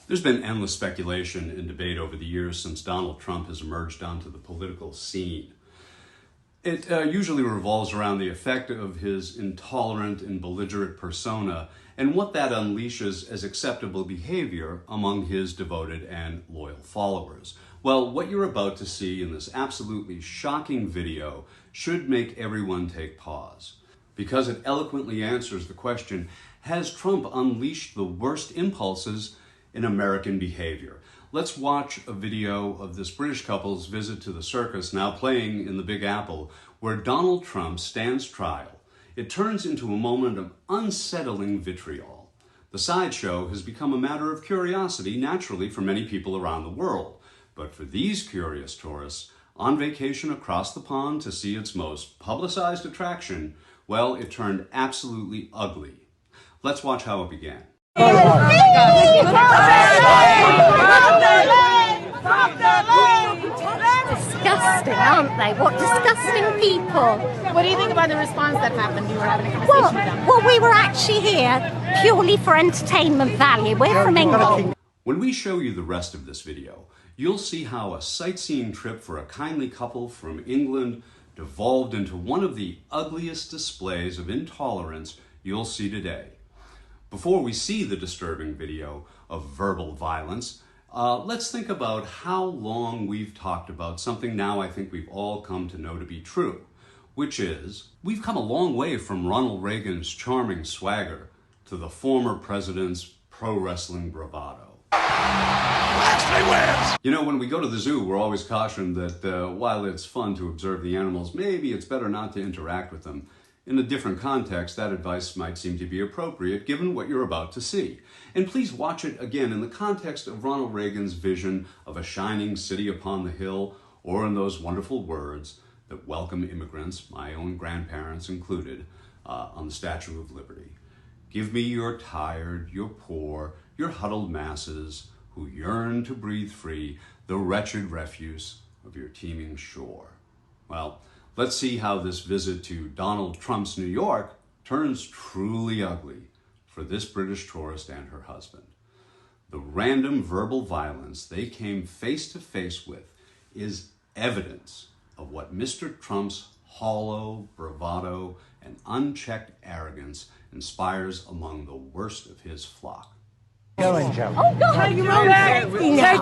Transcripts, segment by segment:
There's been endless speculation and debate over the years since Donald Trump has emerged onto the political scene. It usually revolves around the effect of his intolerant and belligerent persona and what that unleashes as acceptable behavior among his devoted and loyal followers. Well, what you're about to see in this absolutely shocking video should make everyone take pause, because it eloquently answers the question, has Trump unleashed the worst impulses in American behavior? Let's watch a video of this British couple's visit to the circus, now playing in the Big Apple, where Donald Trump stands trial. It turns into a moment of unsettling vitriol. The sideshow has become a matter of curiosity, naturally, for many people around the world. But for these curious tourists, on vacation across the pond to see its most publicized attraction, well, it turned absolutely ugly. Let's watch how it began. Disgusting, aren't they? What disgusting people. What do you think about the response that happened? You were having a conversation with them. Well, we were actually here purely for entertainment value. We're from England. When we show you the rest of this video, you'll see how a sightseeing trip for a kindly couple from England devolved into one of the ugliest displays of intolerance you'll see today. Before we see the disturbing video of verbal violence, let's think about how long we've talked about something now I think we've all come to know to be true, which is we've come a long way from Ronald Reagan's charming swagger to the former president's pro-wrestling bravado. You know, when we go to the zoo, we're always cautioned that while it's fun to observe the animals, maybe it's better not to interact with them. In a different context, that advice might seem to be appropriate given what you're about to see. And please watch it again in the context of Ronald Reagan's vision of a shining city upon the hill, or in those wonderful words that welcome immigrants, my own grandparents included, on the Statue of Liberty. Give me your tired, your poor, your huddled masses who yearn to breathe free, the wretched refuse of your teeming shore. Well, let's see how this visit to Donald Trump's New York turns truly ugly for this British tourist and her husband. The random verbal violence they came face to face with is evidence of what Mr. Trump's hollow bravado and unchecked arrogance inspires among the worst of his flock. Going, Joe. Oh, God. Take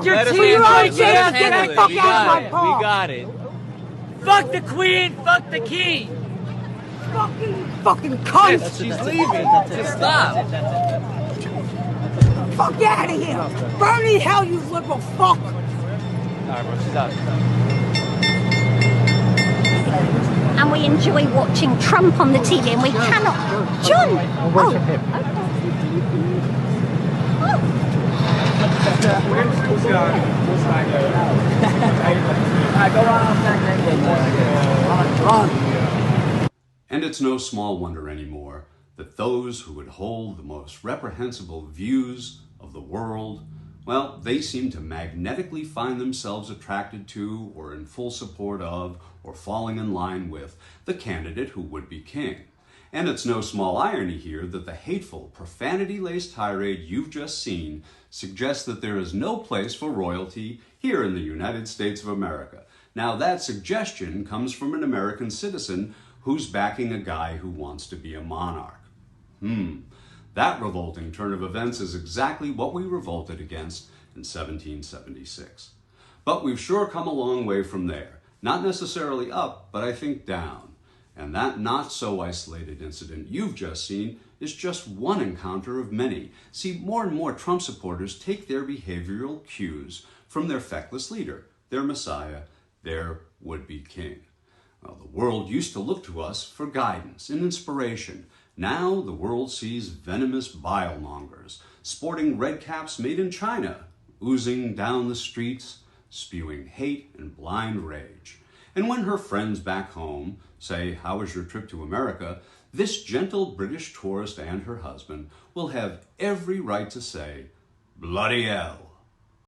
your tea right, James. Get the fuck out of my car. We got it. Fuck the queen, fuck the king. Fucking cunt. She's leaving. Just stop. Fuck out of here. Burn in hell, you liberal fuck. Alright, bro, she's out. And we enjoy watching Trump on the TV, and we cannot... John! And it's no small wonder anymore that those who would hold the most reprehensible views of the world, well, they seem to magnetically find themselves attracted to or in full support of or falling in line with the candidate who would be king. And it's no small irony here that the hateful, profanity-laced tirade you've just seen suggests that there is no place for royalty here in the United States of America. Now, that suggestion comes from an American citizen who's backing a guy who wants to be a monarch. That revolting turn of events is exactly what we revolted against in 1776. But we've sure come a long way from there. Not necessarily up, but I think down. And that not-so-isolated incident you've just seen is just one encounter of many. See, more and more Trump supporters take their behavioral cues from their feckless leader, their messiah, their would-be king. Well, the world used to look to us for guidance and inspiration. Now the world sees venomous bilemongers, sporting red caps made in China, oozing down the streets, spewing hate and blind rage. And when her friends back home say, "How was your trip to America?" this gentle British tourist and her husband will have every right to say, "Bloody hell."